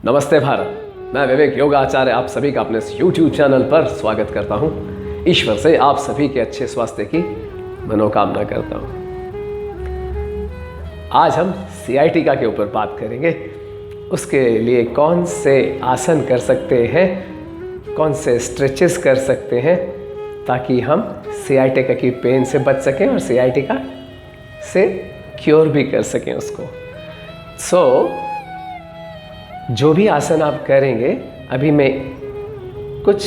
नमस्ते भारत, मैं विवेक योगा आचार्य आप सभी का अपने इस YouTube चैनल पर स्वागत करता हूं। ईश्वर से आप सभी के अच्छे स्वास्थ्य की मनोकामना करता हूं। आज हम सियाटिका के ऊपर बात करेंगे। उसके लिए कौन से आसन कर सकते हैं, कौन से स्ट्रेचेस कर सकते हैं ताकि हम सियाटिका की पेन से बच सकें और सियाटिका से क्योर भी कर सकें उसको। जो भी आसन आप करेंगे, अभी मैं कुछ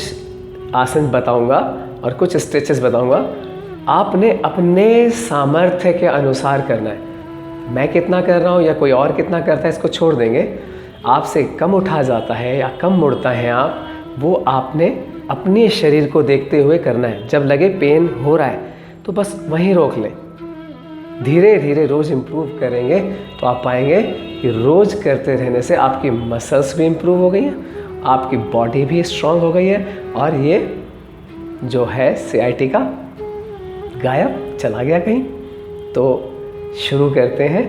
आसन बताऊंगा और कुछ स्ट्रेचेस बताऊंगा। आपने अपने सामर्थ्य के अनुसार करना है। मैं कितना कर रहा हूं या कोई और कितना करता है इसको छोड़ देंगे। आपसे कम उठा जाता है या कम मुड़ता है आप, वो आपने अपने शरीर को देखते हुए करना है। जब लगे पेन हो रहा है तो बस वहीं रोक लें। धीरे धीरे रोज़ इम्प्रूव करेंगे तो आप पाएंगे कि रोज़ करते रहने से आपकी मसल्स भी इम्प्रूव हो गई हैं, आपकी बॉडी भी स्ट्रांग हो गई है और ये जो है सियाटिका गायब चला गया कहीं। तो शुरू करते हैं।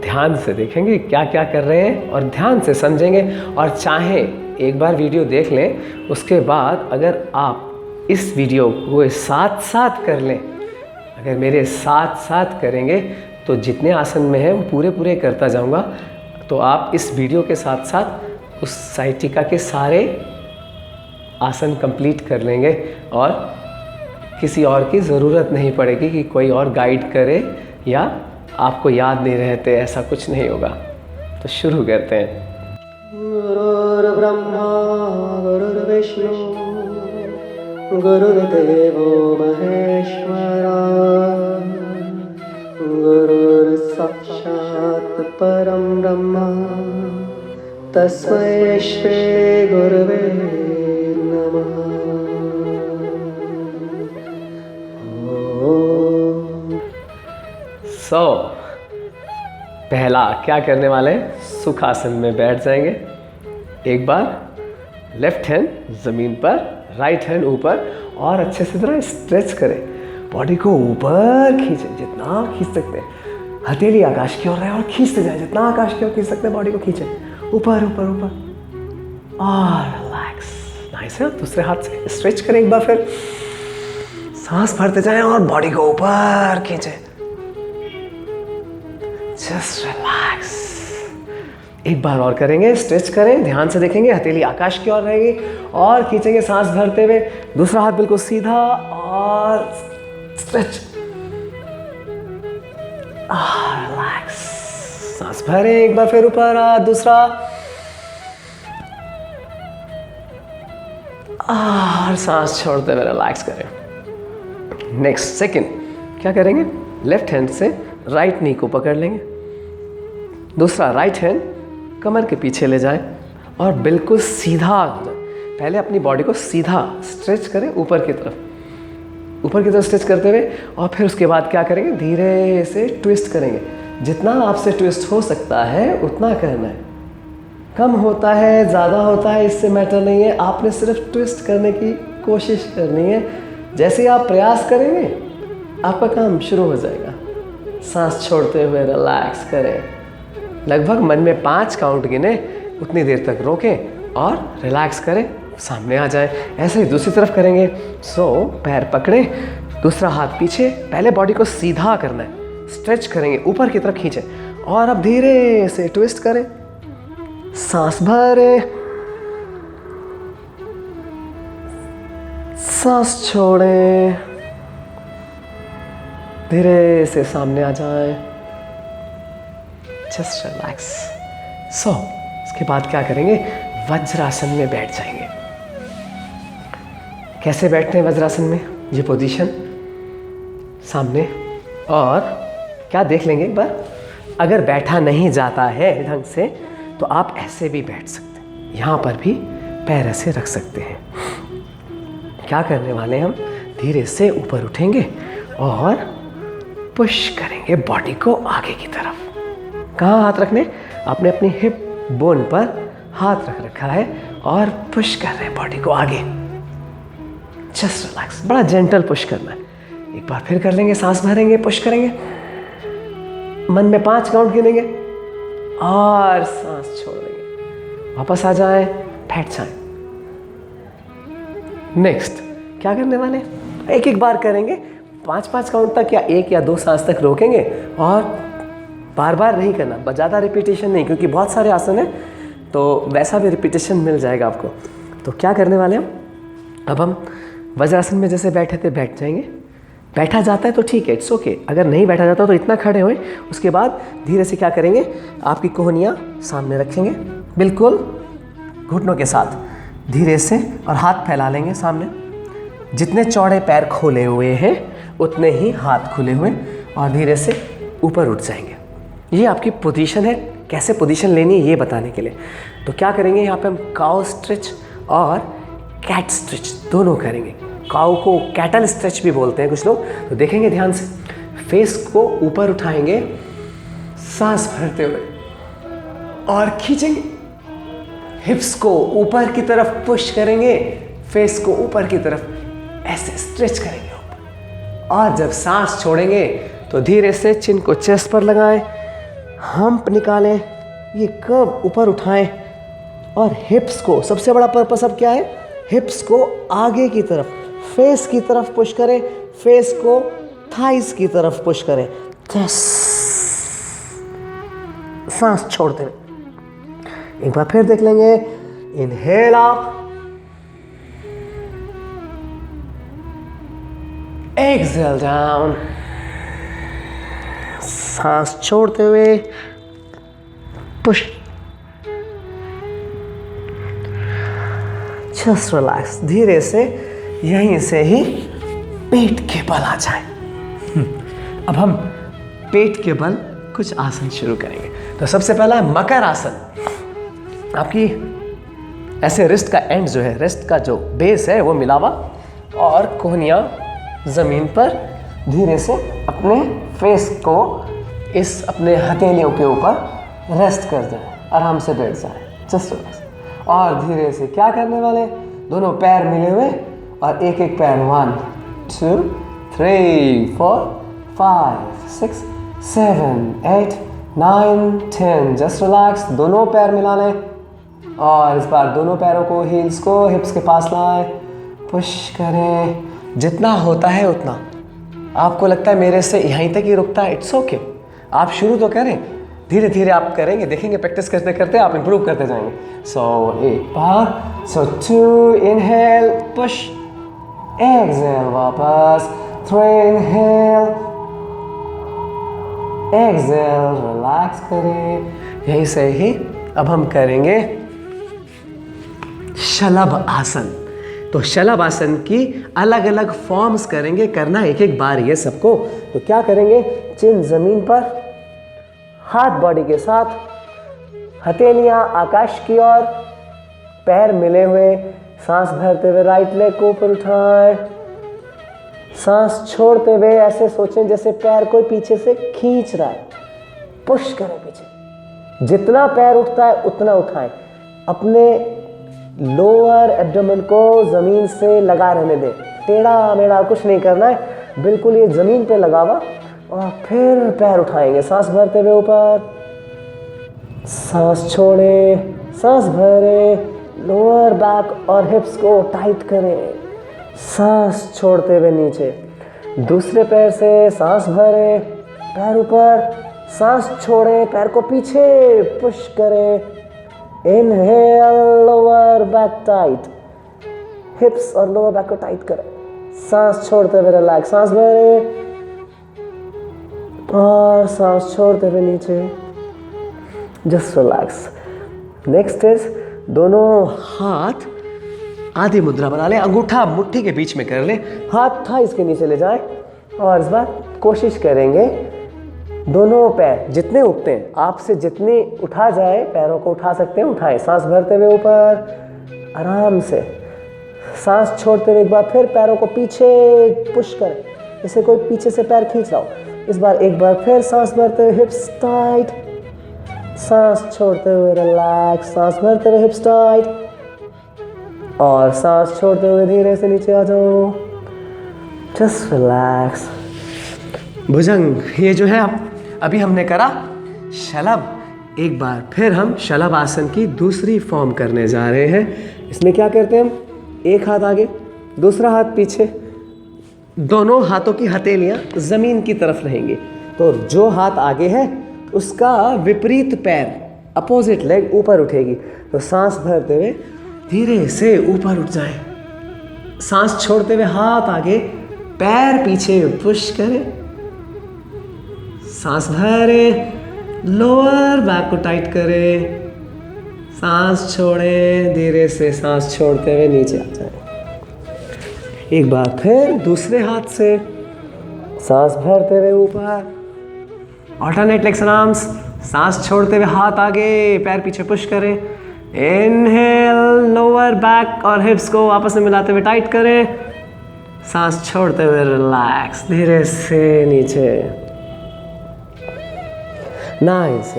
ध्यान से देखेंगे क्या क्या कर रहे हैं और ध्यान से समझेंगे। और चाहें एक बार वीडियो देख लें, उसके बाद अगर आप इस वीडियो को साथ साथ कर लें, अगर मेरे साथ साथ करेंगे तो जितने आसन में हैं वो पूरे पूरे करता जाऊंगा, तो आप इस वीडियो के साथ साथ उस सियाटिका के सारे आसन कंप्लीट कर लेंगे और किसी और की ज़रूरत नहीं पड़ेगी कि कोई और गाइड करे या आपको याद नहीं रहते, ऐसा कुछ नहीं होगा। तो शुरू करते हैं। गुरुर्ब्रह्मा गुरुर्विष्णु गुरुर्देवो महेश्वरा गुरुर्साक्षात् परं ब्रह्म तस्मै श्री गुरवे नमः। पहला क्या करने वाले हैं, सुखासन में बैठ जाएंगे। एक बार लेफ्ट हैंड ज़मीन पर, राइट हैंड ऊपर और अच्छे से तरह स्ट्रेच करें। बॉडी को ऊपर खींचें, जितना खींच सकते हैं। हथेली आकाश की ओर रहे और खींचते जाए, जितना आकाश की ओर खींच सकते हैं बॉडी को खींचें, ऊपर ऊपर ऊपर और रिलैक्स। नाइस है। दूसरे हाथ से स्ट्रेच करें एक बार, फिर सांस भरते जाएं और बॉडी को ऊपर खींचें। Just relax. एक बार और करेंगे, स्ट्रेच करें, ध्यान से देखेंगे, हथेली आकाश की ओर रहेगी और खींचेंगे सांस भरते हुए। दूसरा हाथ बिल्कुल सीधा और स्ट्रेच, रिलैक्स। सांस भरें एक बार, फिर ऊपर दूसरा और सांस छोड़ते हुए रिलैक्स करें। नेक्स्ट सेकंड क्या करेंगे, लेफ्ट हैंड से राइट नी को पकड़ लेंगे। दूसरा राइट हैंड कमर के पीछे ले जाएं और बिल्कुल सीधा हो जाए। पहले अपनी बॉडी को सीधा स्ट्रेच करें ऊपर की तरफ स्ट्रेच करते हुए, और फिर उसके बाद क्या करेंगे, धीरे से ट्विस्ट करेंगे। जितना आपसे ट्विस्ट हो सकता है उतना करना है। कम होता है, ज़्यादा होता है, इससे मैटर नहीं है। आपने सिर्फ ट्विस्ट करने की कोशिश करनी है। जैसे ही आप प्रयास करेंगे आपका काम शुरू हो जाएगा। सांस छोड़ते हुए रिलैक्स करें। लगभग मन में 5 काउंट गिने, उतनी देर तक रोकें और रिलैक्स करें, सामने आ जाएं। ऐसे ही दूसरी तरफ करेंगे। पैर पकड़ें, दूसरा हाथ पीछे। पहले बॉडी को सीधा करना है, स्ट्रेच करेंगे, ऊपर की तरफ खींचें और अब धीरे से ट्विस्ट करें। सांस भरें, सांस छोड़ें, धीरे से सामने आ जाएं। Just relax. उसके बाद क्या करेंगे, वज्रासन में बैठ जाएंगे। कैसे बैठते हैं वज्रासन में, ये पोजीशन सामने, और क्या देख लेंगे एक बार, अगर बैठा नहीं जाता है ढंग से तो आप ऐसे भी बैठ सकते हैं। यहाँ पर भी पैर ऐसे रख सकते हैं। क्या करने वाले हम, धीरे से ऊपर उठेंगे और पुश करेंगे बॉडी को आगे की तरफ। कहाँ हाथ रखने, आपने अपनी हिप बोन पर हाथ रख रखा है और पुश कर रहे हैं बॉडी को आगे। जस्ट रिलैक्स, बड़ा जेंटल पुश करना है। एक बार फिर कर लेंगे, सांस भरेंगे, पुश करेंगे, मन में 5 काउंट गिनेंगे और सांस छोड़ देंगे। वापस आ जाएं, बैठ जाएं। नेक्स्ट क्या करने वाले, एक एक बार करेंगे, 5-5 काउंट तक या 1 या 2 सांस तक रोकेंगे और बार बार नहीं करना, ज़्यादा रिपीटेशन नहीं, क्योंकि बहुत सारे आसन हैं तो वैसा भी रिपीटेशन मिल जाएगा आपको। तो क्या करने वाले हम, अब हम वज्रासन में जैसे बैठे थे बैठ जाएंगे। बैठा जाता है तो ठीक है, इट्स ओके। अगर नहीं बैठा जाता तो इतना खड़े हुए, उसके बाद धीरे से क्या करेंगे, आपकी कोहनियाँ सामने रखेंगे बिल्कुल घुटनों के साथ, धीरे से, और हाथ फैला लेंगे सामने। जितने चौड़े पैर खोले हुए हैं उतने ही हाथ खुले हुए, और धीरे से ऊपर उठ जाएंगे। ये आपकी पोजीशन है, कैसे पोजीशन लेनी है ये बताने के लिए। तो क्या करेंगे, यहाँ पे हम काउ स्ट्रेच और कैट स्ट्रेच दोनों करेंगे। काउ को कैटल स्ट्रेच भी बोलते हैं कुछ लोग। तो देखेंगे ध्यान से, फेस को ऊपर उठाएंगे सांस भरते हुए और खींचेंगे, हिप्स को ऊपर की तरफ पुश करेंगे, फेस को ऊपर की तरफ ऐसे स्ट्रेच करेंगे ऊपर। और जब सांस छोड़ेंगे तो धीरे से चिन को चेस्ट पर लगाएं, हम्प निकालें, ये कर्व ऊपर उठाएं, और हिप्स को, सबसे बड़ा पर्पस अब क्या है, हिप्स को आगे की तरफ, फेस की तरफ पुश करें, फेस को थाइस की तरफ पुश करें। सांस छोड़ते हुए एक बार फिर देख लेंगे, इनहेल अप, एक्सहेल डाउन, सांस छोड़ते हुए पुश, जस्ट रिलैक्स। धीरे से यहीं से ही पेट के बल आ जाए। अब हम पेट के बल कुछ आसन शुरू करेंगे। तो सबसे पहला है मकर आसन। आपकी ऐसे रिस्ट का एंड जो है, रिस्ट का जो बेस है वो मिला हुआ, और कोहनियाँ ज़मीन पर धीरे से अपने फेस को इस अपने हथेलियों के ऊपर रेस्ट कर दें, आराम से बैठ जाए, जस्ट रिलैक्स। और धीरे से क्या करने वाले, दोनों पैर मिले हुए और एक एक पैर, 1 2 3 4 5 6 7 8 9 10, जस्ट रिलैक्स। दोनों पैर मिला लें और इस बार दोनों पैरों को, हील्स को हिप्स के पास लाएं, पुश करें, जितना होता है उतना। आपको लगता है मेरे से यहीं तक ही रुकता है, इट्स ओके, आप शुरू तो करें, धीरे धीरे आप करेंगे, देखेंगे प्रैक्टिस करते करते आप इंप्रूव करते जाएंगे। सो एक बार, सो 2 इनहेल पुश, एक्सहेल वापस, 3 इनहेल, एक्सहेल, रिलैक्स करें। यहीं से ही अब हम करेंगे शलभ आसन। तो शलभ आसन की अलग अलग फॉर्म्स करेंगे, करना एक एक बार ये सबको। तो क्या करेंगे, चिन जमीन पर, हाथ बॉडी के साथ, हथेलियां आकाश की ओर, पैर मिले हुए, सांस भरते हुए राइट लेग को ऊपर उठाएं, सांस छोड़ते हुए ऐसे सोचें जैसे पैर कोई पीछे से खींच रहा है, पुश करें पीछे, जितना पैर उठता है उतना उठाएं, अपने लोअर एब्डोमेन को जमीन से लगा रहने दें, टेढ़ा मेढ़ा कुछ नहीं करना है, बिल्कुल ये जमीन पे लगा हुआ। और फिर पैर उठाएंगे, सांस भरते हुए ऊपर, सांस छोड़े, सांस भरे, लोअर बैक और हिप्स को टाइट करें, सांस छोड़ते हुए नीचे, दूसरे पैर से सांस भरें, पैर ऊपर, सांस छोड़ें, पैर को पीछे पुश करें, इनहेल, लोअर बैक टाइट, हिप्स और लोअर बैक को टाइट करें, सांस छोड़ते हुए रिलैक्स, सांस भरें और सांस छोड़ते हुए नीचे, जस्ट रिलैक्स। नेक्स्ट इज दोनों हाथ आधी मुद्रा बना लें, अंगूठा मुट्ठी के बीच में कर लें, हाथ थाइस के नीचे ले जाएं, और इस बार कोशिश करेंगे दोनों पैर जितने उठते हैं, आपसे जितनी उठा जाए, पैरों को उठा सकते हैं उठाएं, सांस भरते हुए ऊपर आराम से, सांस छोड़ते हुए एक बार फिर पैरों को पीछे पुश करें, जैसे कोई पीछे से पैर खींच रहा हो। इस बार एक बार फिर सांस भरते हुए हिप्स टाइट, सांस छोड़ते हुए रिलैक्स, सांस भरते हुए हिप्स टाइट, और सांस छोड़ते हुए धीरे से नीचे आ जाओ, जस्ट रिलैक्स। भुजंग, ये जो है अभी हमने करा शलभ, एक बार फिर हम शलभ आसन की दूसरी फॉर्म करने जा रहे हैं। इसमें क्या करते हैं हम, एक हाथ आगे, दूसरा हाथ पीछे, दोनों हाथों की हथेलियां ज़मीन की तरफ रहेंगी। तो जो हाथ आगे है उसका विपरीत पैर, अपोजिट लेग ऊपर उठेगी। तो सांस भरते हुए धीरे से ऊपर उठ जाए, सांस छोड़ते हुए हाथ आगे, पैर पीछे पुश करें, सांस भरें, लोअर बैक को टाइट करें, सांस छोड़ें, धीरे से सांस छोड़ते हुए नीचे आ जाए। एक बार फिर दूसरे हाथ से सांस भरते हुए ऊपर, ऑल्टरनेट लेग्स एंड आर्म्स, सांस छोड़ते हुए हाथ आगे, पैर पीछे पुश करें, इनहेल, लोअर बैक और हिप्स को आपस में मिलाते हुए टाइट करें, सांस छोड़ते हुए रिलैक्स, धीरे से नीचे। नाइस।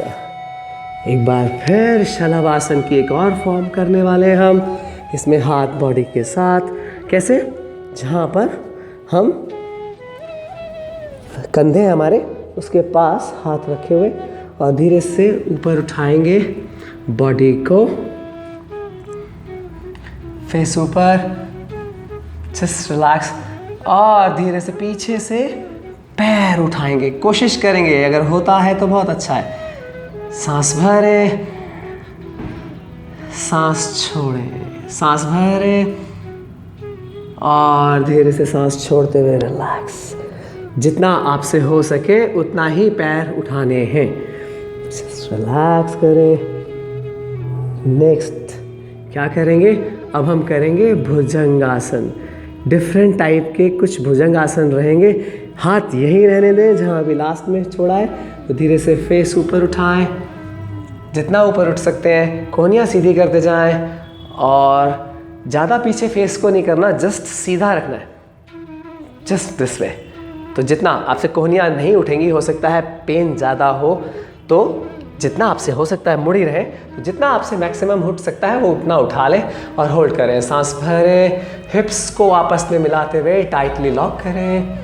एक बार फिर शलभ आसन की एक और फॉर्म करने वाले हैं हम। इसमें हाथ बॉडी के साथ, कैसे, जहाँ पर हम कंधे हमारे उसके पास हाथ रखे हुए और धीरे से ऊपर उठाएंगे बॉडी को, फेस ऊपर, जस्ट रिलैक्स, और धीरे से पीछे से पैर उठाएंगे, कोशिश करेंगे, अगर होता है तो बहुत अच्छा है। सांस भरे, सांस छोड़े, सांस भरे और धीरे से सांस छोड़ते हुए रिलैक्स। जितना आपसे हो सके उतना ही पैर उठाने हैं, जस्ट रिलैक्स करें। नेक्स्ट क्या करेंगे, अब हम करेंगे भुजंगासन। डिफरेंट टाइप के कुछ भुजंगासन रहेंगे। हाथ यहीं रहने दें जहाँ अभी लास्ट में छोड़ा है। तो धीरे से फेस ऊपर उठाएं, जितना ऊपर उठ सकते हैं, कोहनियाँ सीधी करते जाएं और ज़्यादा पीछे फेस को नहीं करना, जस्ट सीधा रखना है, जस्ट दिस वे। तो जितना आपसे कोहनियाँ नहीं उठेंगी, हो सकता है पेन ज़्यादा हो, तो जितना आपसे हो सकता है मुड़ी रहे, तो जितना आपसे मैक्सिमम उठ सकता है वो उतना उठा लें और होल्ड करें। सांस भरें, हिप्स को आपस में मिलाते हुए टाइटली लॉक करें,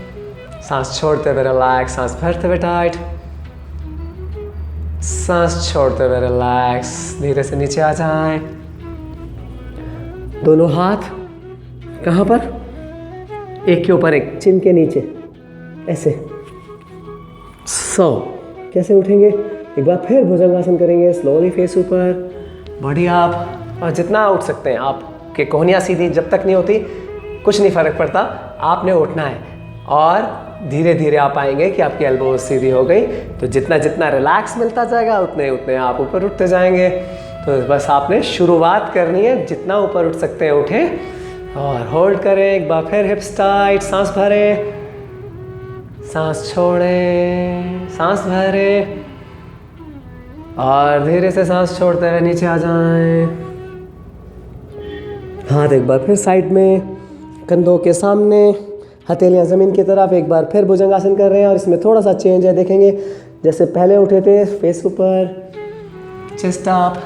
सांस छोड़ते हुए रिलैक्स, सांस भरते हुए टाइट, सांस छोड़ते हुए रिलैक्स, धीरे से नीचे आ जाएं। दोनों हाथ कहाँ पर, एक के ऊपर एक, चिन के नीचे, ऐसे। कैसे उठेंगे, एक बार फिर भुजंगासन करेंगे, स्लोली फेस ऊपर, बॉडी अप, और जितना उठ सकते हैं। आपके कोहनियाँ सीधी जब तक नहीं होती कुछ नहीं फ़र्क पड़ता, आपने उठना है और धीरे धीरे आप आएंगे कि आपकी एल्बो सीधी हो गई। तो जितना जितना रिलैक्स मिलता जाएगा उतने उतने आप ऊपर उठते जाएंगे। तो बस आपने शुरुआत करनी है, जितना ऊपर उठ सकते हैं उठें और होल्ड करें। एक बार फिर हिप्स टाइट, सांस भरें, सांस छोड़ें, सांस भरें और धीरे से सांस छोड़ते हुए नीचे आ जाएं। हाथ एक बार फिर साइड में, कंधों के सामने, हथेलियां ज़मीन की तरफ। एक बार फिर भुजंगासन कर रहे हैं और इसमें थोड़ा सा चेंज है, देखेंगे जैसे पहले उठे थे, फेस ऊपर, चेस्ट अप,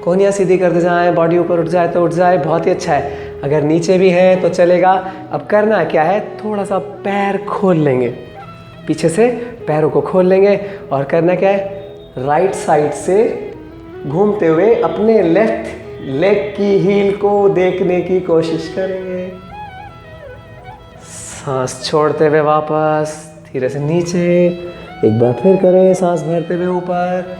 कोहनियाँ सीधी करते जाएं, बॉडी ऊपर उठ जाए तो उठ जाए, बहुत ही अच्छा है। अगर नीचे भी है तो चलेगा। अब करना क्या है, थोड़ा सा पैर खोल लेंगे, पीछे से पैरों को खोल लेंगे और करना क्या है, राइट साइड से घूमते हुए अपने लेफ्ट लेग की हील को देखने की कोशिश करेंगे। सांस छोड़ते हुए वापस धीरे से नीचे, एक बार फिर करें, सांस भरते हुए ऊपर।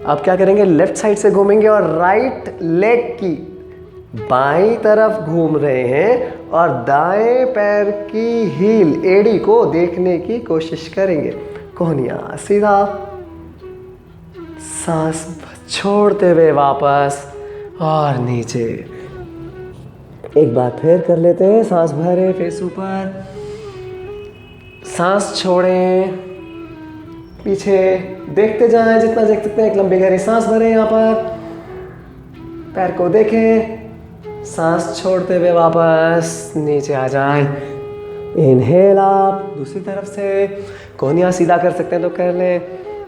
अब क्या करेंगे, लेफ्ट साइड से घूमेंगे और राइट लेग की बाईं तरफ घूम रहे हैं और दाएं पैर की हील, एड़ी को देखने की कोशिश करेंगे। कोहनियाँ सीधा, सांस छोड़ते हुए वापस और नीचे। एक बार फिर कर लेते हैं, सांस भरें, फेस ऊपर, सांस छोड़ें, पीछे देखते जाएं जितना देख सकते हैं। एक लंबी गहरी सांस भरें, यहाँ पर पैर को देखें, सांस छोड़ते हुए वापस नीचे आ जाएं। इनहेल आप, दूसरी तरफ से कोहनियाँ सीधा कर सकते हैं तो कर लें,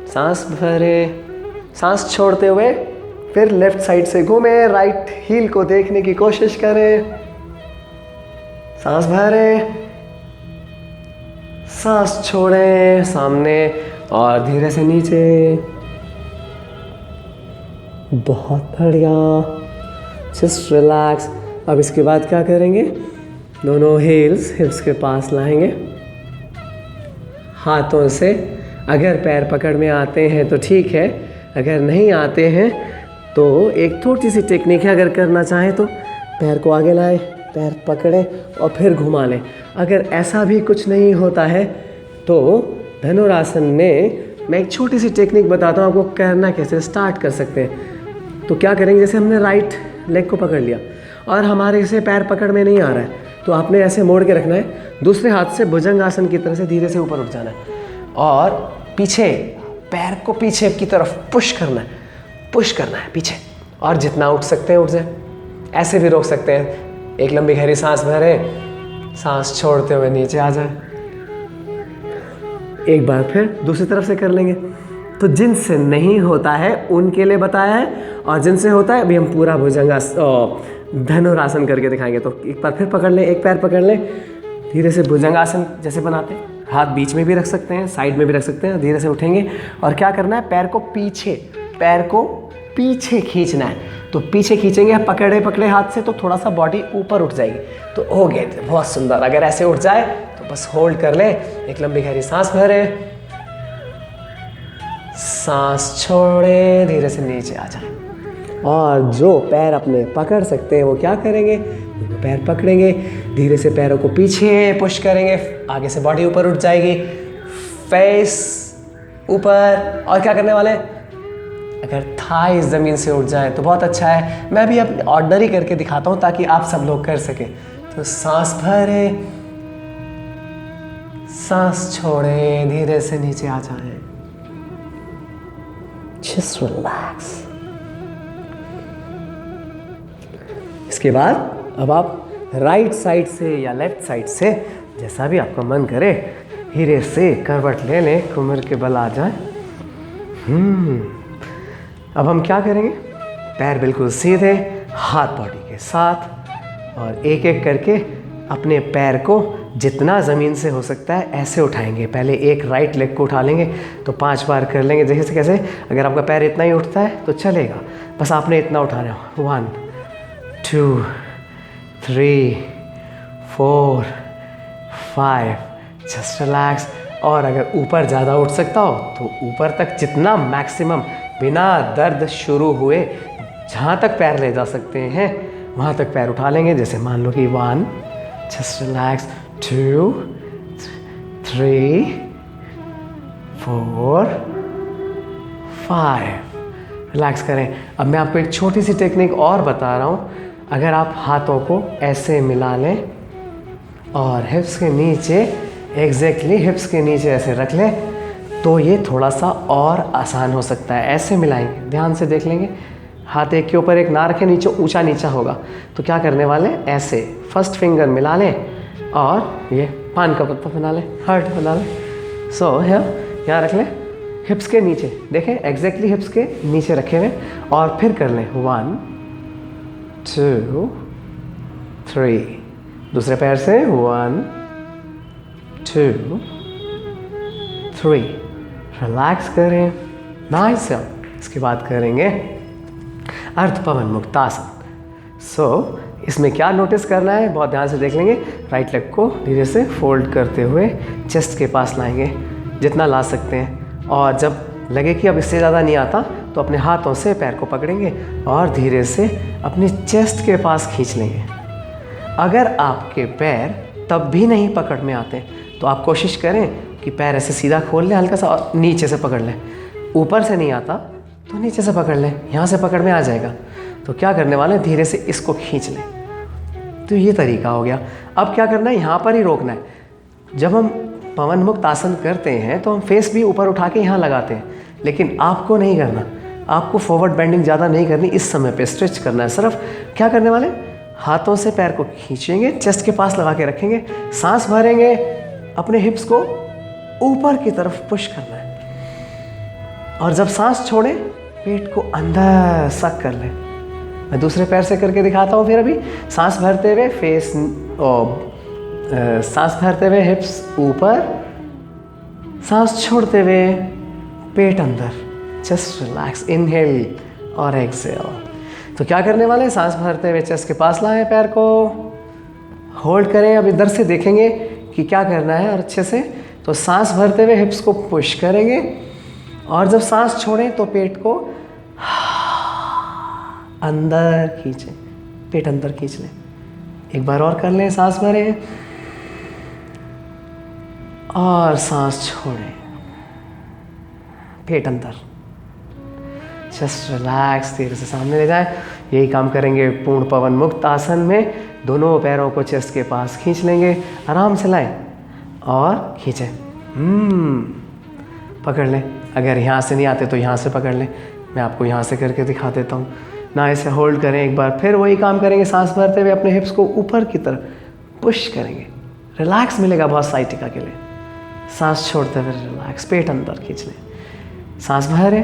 सांस भरें, सांस छोड़ते हुए फिर लेफ्ट साइड से घूमें, राइट हील को देखने की कोशिश करें, सांस भरें, सांस छोड़ें सामने और धीरे से नीचे। बहुत बढ़िया, जस्ट रिलैक्स। अब इसके बाद क्या करेंगे, दोनों हिप्स के पास लाएंगे। हाथों से अगर पैर पकड़ में आते हैं तो ठीक है, अगर नहीं आते हैं तो एक छोटी सी टेक्निक है, अगर करना चाहें तो पैर को आगे लाएं, पैर पकड़ें और फिर घुमा लें। अगर ऐसा भी कुछ नहीं होता है तो धनुरासन में मैं एक छोटी सी टेक्निक बताता हूँ आपको, करना कैसे स्टार्ट कर सकते हैं। तो क्या करेंगे, जैसे हमने राइट लेग को पकड़ लिया और हमारे से पैर पकड़ में नहीं आ रहा है तो आपने ऐसे मोड़ के रखना है, दूसरे हाथ से भुजंगासन की तरह से धीरे से ऊपर उठ जाना है और पीछे पैर को पीछे की तरफ पुश करना है पीछे, और जितना उठ सकते हैं उठ जाए। ऐसे भी रोक सकते हैं, एक लंबी गहरी सांस भरें, सांस छोड़ते हुए नीचे आ जाए। एक बार फिर दूसरी तरफ से कर लेंगे। तो जिनसे नहीं होता है उनके लिए बताया है, और जिनसे होता है अभी हम पूरा धनुरासन करके दिखाएंगे। तो एक बार फिर पकड़ लें, एक पैर पकड़ लें, धीरे से भुजंगासन जैसे बनाते हैं, हाथ बीच में भी रख सकते हैं, साइड में भी रख सकते हैं। धीरे से उठेंगे और क्या करना है, पैर को पीछे खींचना है। तो पीछे खींचेंगे पकड़े हाथ से तो थोड़ा सा बॉडी ऊपर उठ जाएगी, तो हो गए, बहुत सुंदर। अगर ऐसे उठ जाए तो बस होल्ड कर लें, एक लंबी गहरी सांस भरें, सांस छोड़े, धीरे से नीचे आ जाए। और जो पैर अपने पकड़ सकते हैं वो क्या करेंगे, पैर पकड़ेंगे, धीरे से पैरों को पीछे पुश करेंगे, आगे से बॉडी ऊपर उठ जाएगी, फेस ऊपर। और क्या करने वाले, अगर थाई ज़मीन से उठ जाए तो बहुत अच्छा है। मैं भी अब ऑर्डनरी करके दिखाता हूँ ताकि आप सब लोग कर सकें। तो सांस भरे, सांस छोड़े, धीरे से नीचे आ जाए। Just relax। इसके बाद अब आप राइट साइड से या लेफ्ट साइड से, जैसा भी आपका मन करे, धीरे से करवट ले लें, कमर के बल आ जाए। अब हम क्या करेंगे, पैर बिल्कुल सीधे, हाथ बॉडी के साथ, और एक एक करके अपने पैर को जितना ज़मीन से हो सकता है ऐसे उठाएंगे। पहले एक राइट लेग को उठा लेंगे, तो 5 बार कर लेंगे। जैसे कैसे, अगर आपका पैर इतना ही उठता है तो चलेगा, बस आपने इतना उठाना है। 1 2 3 4 5, जस्ट रिलैक्स। और अगर ऊपर ज़्यादा उठ सकता हो तो ऊपर तक जितना मैक्सिमम बिना दर्द शुरू हुए जहाँ तक पैर ले जा सकते हैं वहाँ तक पैर उठा लेंगे। जैसे मान लो कि 1, जस्ट रिलैक्स, 2 3 4 5, रिलैक्स करें। अब मैं आपको एक छोटी सी टेक्निक और बता रहा हूँ। अगर आप हाथों को ऐसे मिला लें और हिप्स के नीचे, एग्जैक्टली हिप्स के नीचे ऐसे रख लें, तो ये थोड़ा सा और आसान हो सकता है। ऐसे मिलाएंगे, ध्यान से देख लेंगे, हाथ एक के ऊपर एक ना रखें, नीचे ऊंचा नीचा होगा। तो क्या करने वाले, ऐसे फर्स्ट फिंगर मिला लें और ये पान का पत्ता बना लें, हार्ट बना लें। सो यहाँ रख लें, हिप्स के नीचे देखें, एग्जैक्टली हिप्स के नीचे रखे हुए, और फिर कर लें 1 2 3, दूसरे पैर से 1 2 3, रिलैक्स करें, नाइस। इसके बाद करेंगे अर्ध पवन मुक्तासन। इसमें क्या नोटिस करना है, बहुत ध्यान से देख लेंगे। राइट लेग को धीरे से फोल्ड करते हुए चेस्ट के पास लाएंगे, जितना ला सकते हैं। और जब लगे कि अब इससे ज़्यादा नहीं आता तो अपने हाथों से पैर को पकड़ेंगे और धीरे से अपनी चेस्ट के पास खींच लेंगे। अगर आपके पैर तब भी नहीं पकड़ में आते तो आप कोशिश करें कि पैर ऐसे सीधा खोल लें हल्का सा और नीचे से पकड़ लें। ऊपर से नहीं आता तो नीचे से पकड़ लें, यहाँ से पकड़ में आ जाएगा। तो क्या करने वाले हैं, धीरे से इसको खींच लें। तो ये तरीका हो गया। अब क्या करना है, यहाँ पर ही रोकना है। जब हम पवन मुक्त आसन करते हैं तो हम फेस भी ऊपर उठा के यहाँ लगाते हैं, लेकिन आपको नहीं करना। आपको फॉरवर्ड बेंडिंग ज़्यादा नहीं करनी, इस समय पे स्ट्रेच करना है। सिर्फ क्या करने वाले, हाथों से पैर को खींचेंगे, चेस्ट के पास लगा के रखेंगे, सांस भरेंगे, अपने हिप्स को ऊपर की तरफ पुश करना है। और जब सांस छोड़ें, पेट को अंदर सक कर लें। मैं दूसरे पैर से करके दिखाता हूँ। फिर अभी सांस भरते हुए फेस, सांस भरते हुए हिप्स ऊपर, सांस छोड़ते हुए पेट अंदर, जस्ट रिलैक्स, इनहेल और एक्सहेल। तो क्या करने वाले हैं, सांस भरते हुए चेस्ट के पास लाएं, पैर को होल्ड करें। अब इधर से देखेंगे कि क्या करना है और अच्छे से। तो सांस भरते हुए हिप्स को पुश करेंगे और जब सांस छोड़ें तो पेट को अंदर खींचें, पेट अंदर खींच लें। एक बार और कर लें, सांस भरें और सांस छोड़ें, पेट अंदर, जस्ट रिलैक्स, धीरे से सामने ले जाएं। यही काम करेंगे पूर्ण पवन मुक्त आसन में। दोनों पैरों को चेस्ट के पास खींच लेंगे, आराम से लाएं और खींचें। पकड़ लें, अगर यहाँ से नहीं आते तो यहाँ से पकड़ लें। मैं आपको यहाँ से करके दिखा देता हूँ ना। इसे होल्ड करें, एक बार फिर वही काम करेंगे, सांस भरते हुए अपने हिप्स को ऊपर की तरफ पुश करेंगे। रिलैक्स मिलेगा बहुत साइटिका के लिए। सांस छोड़ते हुए रिलैक्स, पेट अंदर खींच लें, सांस भरें,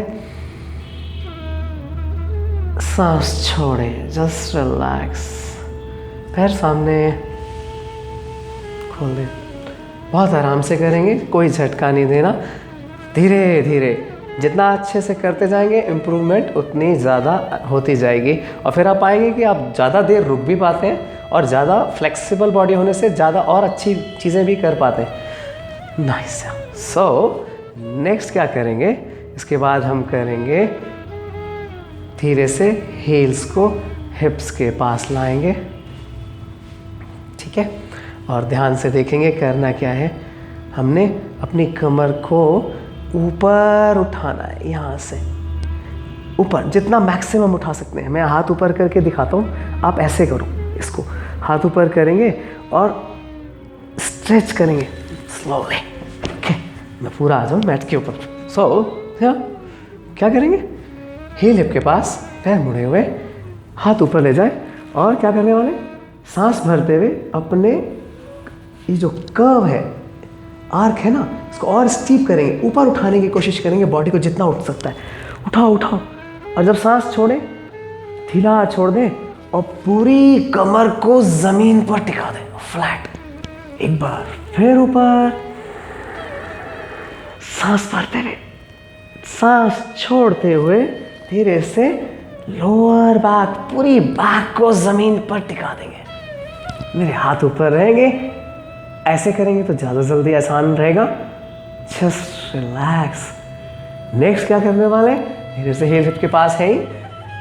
सांस छोड़ें, जस्ट रिलैक्स, पैर सामने खोल दें। बहुत आराम से करेंगे, कोई झटका नहीं देना, धीरे धीरे। जितना अच्छे से करते जाएंगे इम्प्रूवमेंट उतनी ज़्यादा होती जाएगी और फिर आप पाएंगे कि आप ज़्यादा देर रुक भी पाते हैं और ज़्यादा फ्लेक्सिबल बॉडी होने से ज़्यादा और अच्छी चीज़ें भी कर पाते हैं। नाइस। सो नेक्स्ट क्या करेंगे, इसके बाद हम करेंगे धीरे से हील्स को हिप्स के पास लाएंगे, ठीक है। और ध्यान से देखेंगे करना क्या है। हमने अपनी कमर को ऊपर उठाना है, यहाँ से ऊपर जितना मैक्सिमम उठा सकते हैं। मैं हाथ ऊपर करके दिखाता हूँ, आप ऐसे करो, इसको हाथ ऊपर करेंगे और स्ट्रेच करेंगे स्लोली। ओके, मैं पूरा आ जाऊँ मैट के ऊपर। सो क्या करेंगे, हील हिप के पास, पैर मुड़े हुए, हाथ ऊपर ले जाए और क्या करने वाले, सांस भरते हुए अपने ये जो कर्व है, आर्क है ना, इसको और स्टीप करेंगे, ऊपर उठाने की कोशिश करेंगे बॉडी को जितना उठ सकता है। उठाओ उठाओ, और जब सांस छोड़ें ढीला छोड़ दें और पूरी कमर को जमीन पर टिका दें, फ्लैट। एक बार फिर ऊपर, सांस भरते हुए, सांस छोड़ते हुए धीरे से लोअर बैक, पूरी बैक को जमीन पर टिका देंगे। मेरे हाथ ऊपर रहेंगे, ऐसे करेंगे तो ज़्यादा जल्दी आसान रहेगा। Just relax. नेक्स्ट क्या करने वाले, धीरे से हील हिप के पास है ही,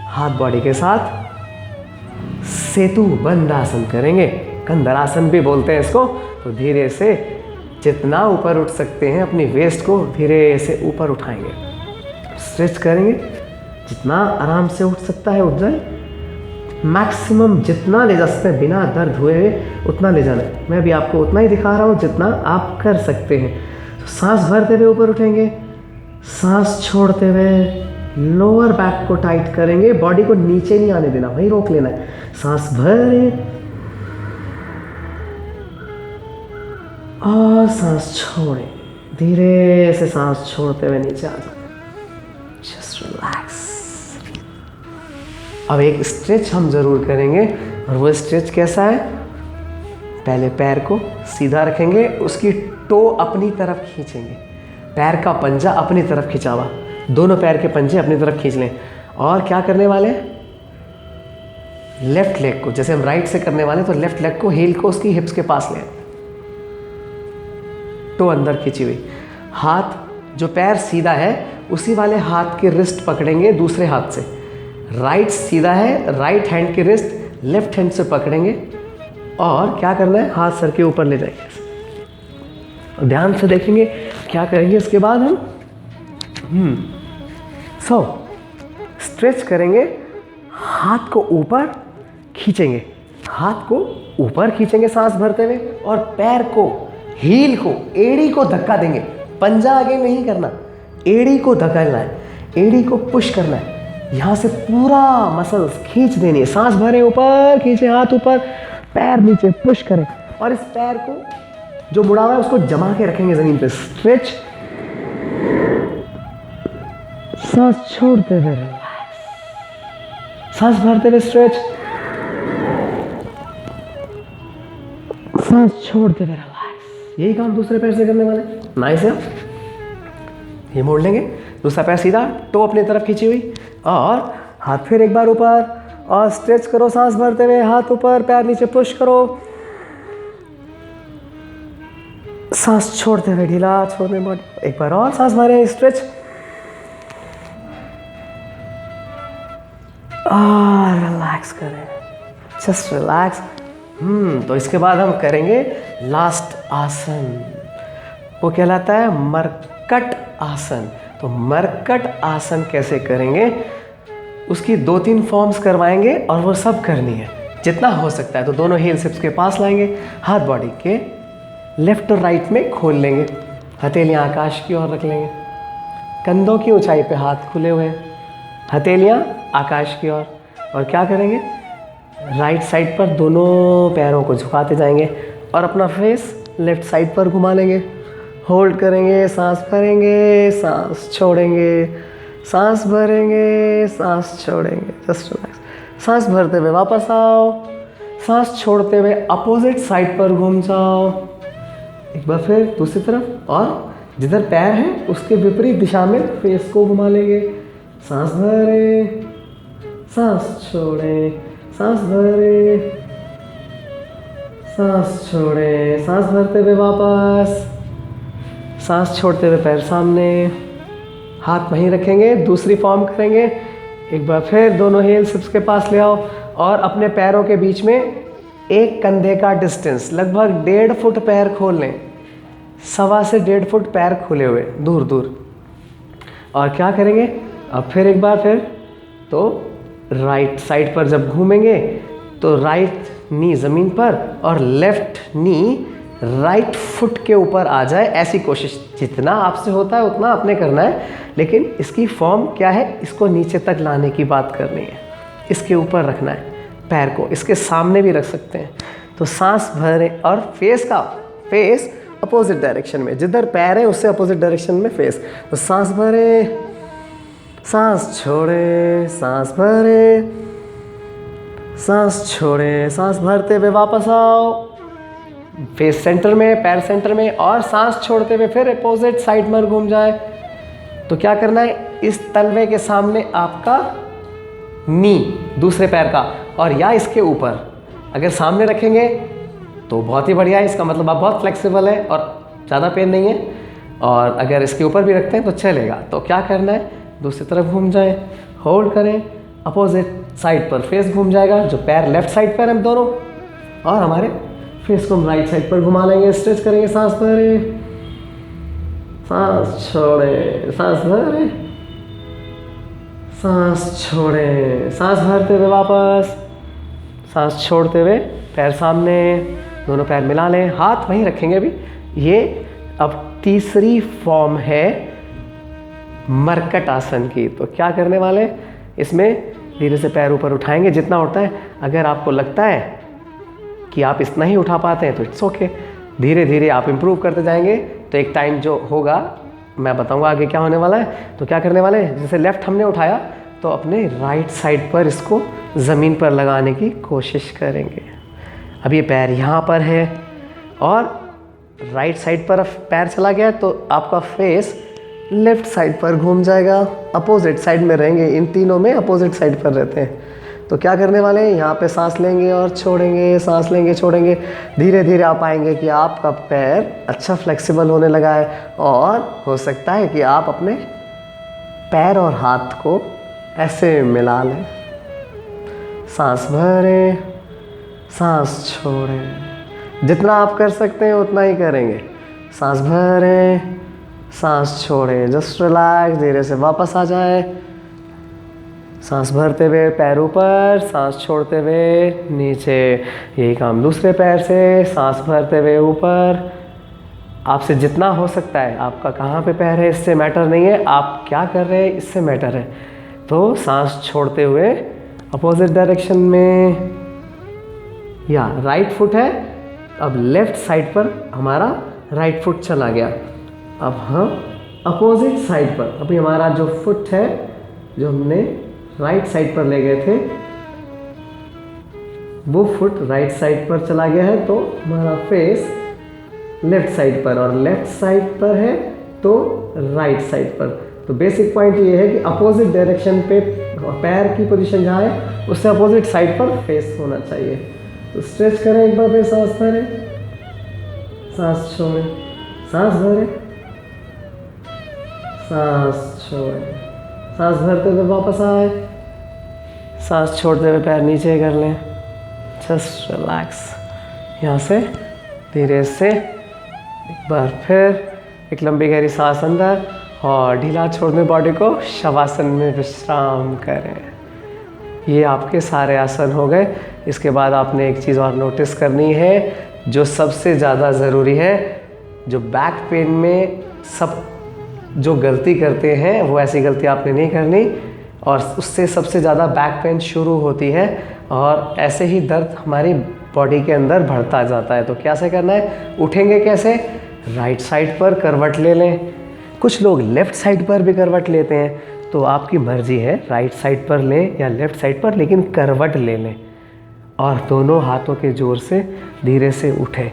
हाथ बॉडी के साथ सेतु बंद आसन करेंगे, कंधरासन भी बोलते हैं इसको। तो धीरे से जितना ऊपर उठ सकते हैं अपनी वेस्ट को धीरे से ऊपर उठाएंगे, स्ट्रेच करेंगे, जितना आराम से उठ सकता है उठ जाए, मैक्सिमम जितना ले जा सकते हैं बिना दर्द हुए उतना ले जाना है। मैं भी आपको उतना ही दिखा रहा हूँ जितना आप कर सकते हैं। तो सांस भरते हुए ऊपर उठेंगे, सांस छोड़ते हुए लोअर बैक को टाइट करेंगे, बॉडी को नीचे नहीं आने देना, वहीं रोक लेना है। सांस भरें और सांस छोड़ें, धीरे से सांस छोड़ते हुए नीचे आ जाए, जस्ट रिलैक्स। अब एक स्ट्रेच हम ज़रूर करेंगे और वो स्ट्रेच कैसा है, पहले पैर को सीधा रखेंगे, उसकी टो अपनी तरफ खींचेंगे, पैर का पंजा अपनी तरफ खिंचा हुआ, दोनों पैर के पंजे अपनी तरफ खींच लें। और क्या करने वाले हैं, लेफ्ट लेग को, जैसे हम राइट से करने वाले तो लेफ्ट लेग को, हील को उसकी हिप्स के पास लें, टो अंदर खींची हुई, हाथ जो पैर सीधा है उसी वाले हाथ के रिस्ट पकड़ेंगे दूसरे हाथ से। राइट सीधा है, राइट हैंड की रिस्ट लेफ्ट हैंड से पकड़ेंगे और क्या करना है, हाथ सर के ऊपर ले जाएंगे। ध्यान से देखेंगे क्या करेंगे। इसके बाद हम स्ट्रेच करेंगे, हाथ को ऊपर खींचेंगे, हाथ को ऊपर खींचेंगे सांस भरते हुए और पैर को, हील को, एड़ी को धक्का देंगे, पंजा आगे नहीं करना, एड़ी को धक्काना है, एड़ी को पुश करना है, यहाँ से पूरा मसल्स खींच देनी है। सांस भरें, ऊपर खींचे, हाथ ऊपर, पैर नीचे, पुश करें और इस पैर को जो मुड़ा हुआ है उसको जमा के रखेंगे जमीन पे। स्ट्रेच, सांस छोड़ते हुए रिलैक्स, सांस भरते हुए स्ट्रेच, सांस छोड़ते हुए रिलैक्स। यही काम दूसरे पैर से करने वाले। नाइस है, ये मोड़ लेंगे, दूसरा पैर सीधा, टो अपनी तरफ खींची हुई, और हाथ फिर एक बार ऊपर, और स्ट्रेच करो सांस भरते हुए, हाथ ऊपर, पैर नीचे पुश करो, सांस छोड़ते हुए ढीला छोड़ने बॉडी, एक बार और सांस भरें, स्ट्रेच, और रिलैक्स करें, जस्ट रिलैक्स। तो इसके बाद हम करेंगे लास्ट आसन, वो कहलाता है मरकट आसन। तो मरकट आसन कैसे करेंगे, उसकी 2-3 फॉर्म्स करवाएंगे और वो सब करनी है जितना हो सकता है। तो दोनों हील्स हिप्स के पास लाएंगे, हाथ बॉडी के लेफ्ट और राइट में खोल लेंगे, हथेलियाँ आकाश की ओर रख लेंगे, कंधों की ऊंचाई पे हाथ खुले हुए, हथेलियाँ आकाश की ओर, और क्या करेंगे, राइट साइड पर दोनों पैरों को झुकाते जाएंगे और अपना फेस लेफ्ट साइड पर घुमा लेंगे। होल्ड करेंगे, सांस भरेंगे, सांस छोड़ेंगे, सांस भरेंगे, सांस छोड़ेंगे, जस्ट रिलैक्स। सांस भरते हुए वापस आओ, सांस छोड़ते हुए अपोजिट साइड पर घूम जाओ, एक बार फिर दूसरी तरफ, और जिधर पैर है उसके विपरीत दिशा में फेस को घुमा लेंगे। सांस भरें, सांस छोड़ें, सांस भरें, सांस छोड़ें, सांस भरते हुए वापस, सांस छोड़ते हुए पैर सामने, हाथ वहीं रखेंगे, दूसरी फॉर्म करेंगे, एक बार फिर दोनों हील्स हिप्स के पास ले आओ और अपने पैरों के बीच में एक कंधे का डिस्टेंस, लगभग 1.5 फुट पैर खोल लें, 1.25 से 1.5 फुट पैर खुले हुए दूर दूर। और क्या करेंगे, अब फिर एक बार फिर तो राइट साइड पर जब घूमेंगे तो राइट नी ज़मीन पर और लेफ्ट नी राइट फुट के ऊपर आ जाए, ऐसी कोशिश जितना आपसे होता है उतना आपने करना है। लेकिन इसकी फॉर्म क्या है, इसको नीचे तक लाने की बात करनी है, इसके ऊपर रखना है, पैर को इसके सामने भी रख सकते हैं। तो सांस भरें और फेस अपोजिट डायरेक्शन में, जिधर पैर है उससे अपोजिट डायरेक्शन में फेस। तो सांस भरें, सांस छोड़ें, सांस भरें, सांस छोड़ें, सांस भरते हुए वापस आओ, फेस सेंटर में, पैर सेंटर में, और सांस छोड़ते हुए फिर अपोजिट साइड में घूम जाए। तो क्या करना है, इस तलवे के सामने आपका नी दूसरे पैर का, और या इसके ऊपर अगर सामने रखेंगे तो बहुत ही बढ़िया है, इसका मतलब आप बहुत फ्लेक्सिबल है और ज़्यादा पेन नहीं है। और अगर इसके ऊपर भी रखते हैं तो चलेगा। तो क्या करना है, दूसरी तरफ घूम जाए, होल्ड करें, अपोजिट साइड पर फेस घूम जाएगा, जो पैर लेफ्ट साइड पर हम दोनों, और हमारे फेस को हम राइट साइड पर घुमा लेंगे, स्ट्रेच करेंगे, सांस भरें, सांस छोड़ें, सांस भरें, सांस छोड़ें, सांस भरते हुए वापस, सांस छोड़ते हुए पैर सामने, दोनों पैर मिला लें, हाथ वहीं रखेंगे अभी। ये अब तीसरी फॉर्म है मरकट आसन की। तो क्या करने वाले, इसमें धीरे से पैर ऊपर उठाएंगे जितना उठता है। अगर आपको लगता है कि आप इतना ही उठा पाते हैं तो इट्स ओके, धीरे धीरे आप इम्प्रूव करते जाएंगे। तो एक टाइम जो होगा मैं बताऊंगा आगे क्या होने वाला है। तो क्या करने वाले हैं, जैसे लेफ़्ट हमने उठाया तो अपने राइट साइड पर इसको ज़मीन पर लगाने की कोशिश करेंगे। अब ये पैर यहाँ पर है और राइट साइड पर पैर चला गया तो आपका फेस लेफ़्ट साइड पर घूम जाएगा, अपोजिट साइड में रहेंगे। इन तीनों में अपोजिट साइड पर रहते हैं। तो क्या करने वाले हैं, यहाँ पे सांस लेंगे और छोड़ेंगे, सांस लेंगे छोड़ेंगे। धीरे धीरे आप पाएंगे कि आपका पैर अच्छा फ्लेक्सिबल होने लगा है और हो सकता है कि आप अपने पैर और हाथ को ऐसे मिला लें। सांस भरें, सांस छोड़ें, जितना आप कर सकते हैं उतना ही करेंगे। सांस भरें, सांस छोड़ें, जस्ट रिलैक्स, धीरे से वापस आ जाए। सांस भरते हुए पैर ऊपर, सांस छोड़ते हुए नीचे। यही काम दूसरे पैर से, सांस भरते हुए ऊपर। आपसे जितना हो सकता है, आपका कहाँ पे पैर है इससे मैटर नहीं है, आप क्या कर रहे हैं इससे मैटर है। तो सांस छोड़ते हुए अपोजिट डायरेक्शन में, या राइट फुट है, अब लेफ्ट साइड पर हमारा राइट फुट चला गया। अब हम अपोजिट साइड पर, अभी हमारा जो फुट है जो हमने राइट साइड पर ले गए थे वो फुट राइट साइड पर चला गया है। तो हमारा फेस लेफ्ट साइड पर और लेफ्ट साइड पर है तो राइट साइड पर। तो बेसिक पॉइंट ये है कि अपोजिट डायरेक्शन पे पैर की पोजीशन जहाँ है उससे अपोजिट साइड पर फेस होना चाहिए। तो स्ट्रेच करें, एक बार फिर सांस भरें, सांस छोड़ें, सांस भरें, सांस छोड़ें, सांस भरते हुए वापस आए, सांस छोड़ते हुए पैर नीचे कर लें, जस्ट रिलैक्स। यहाँ से धीरे से एक बार फिर एक लंबी गहरी सांस अंदर और ढीला छोड़ने बॉडी को शवासन में विश्राम करें। ये आपके सारे आसन हो गए। इसके बाद आपने एक चीज़ और नोटिस करनी है जो सबसे ज़्यादा ज़रूरी है। जो बैक पेन में सब जो गलती करते हैं वो ऐसी गलती आपने नहीं करनी, और उससे सबसे ज़्यादा बैक पेन शुरू होती है और ऐसे ही दर्द हमारी बॉडी के अंदर बढ़ता जाता है। तो कैसे करना है, उठेंगे कैसे, राइट साइड पर करवट ले लें। कुछ लोग लेफ़्ट साइड पर भी करवट लेते हैं, तो आपकी मर्ज़ी है राइट साइड पर लें या लेफ़्ट साइड पर, लेकिन करवट ले लें और दोनों हाथों के जोर से धीरे से उठें।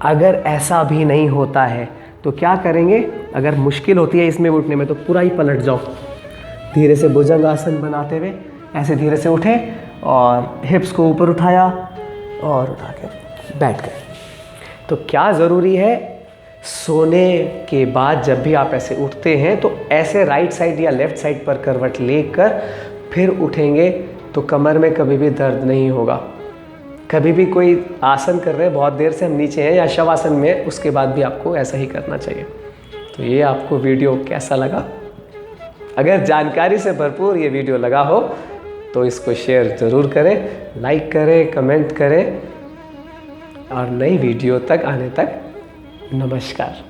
अगर ऐसा भी नहीं होता है तो क्या करेंगे, अगर मुश्किल होती है इसमें उठने में तो पूरा ही पलट जाओ, धीरे से भुजंग आसन बनाते हुए ऐसे धीरे से उठें और हिप्स को ऊपर उठाया और उठा के बैठ गए। तो क्या ज़रूरी है, सोने के बाद जब भी आप ऐसे उठते हैं तो ऐसे राइट साइड या लेफ़्ट साइड पर करवट लेकर फिर उठेंगे तो कमर में कभी भी दर्द नहीं होगा। कभी भी कोई आसन कर रहे हैं, बहुत देर से हम नीचे हैं या शवासन में, उसके बाद भी आपको ऐसा ही करना चाहिए। तो ये आपको वीडियो कैसा लगा? अगर जानकारी से भरपूर ये वीडियो लगा हो तो इसको शेयर ज़रूर करें, लाइक करें, कमेंट करें और नई वीडियो तक आने तक नमस्कार।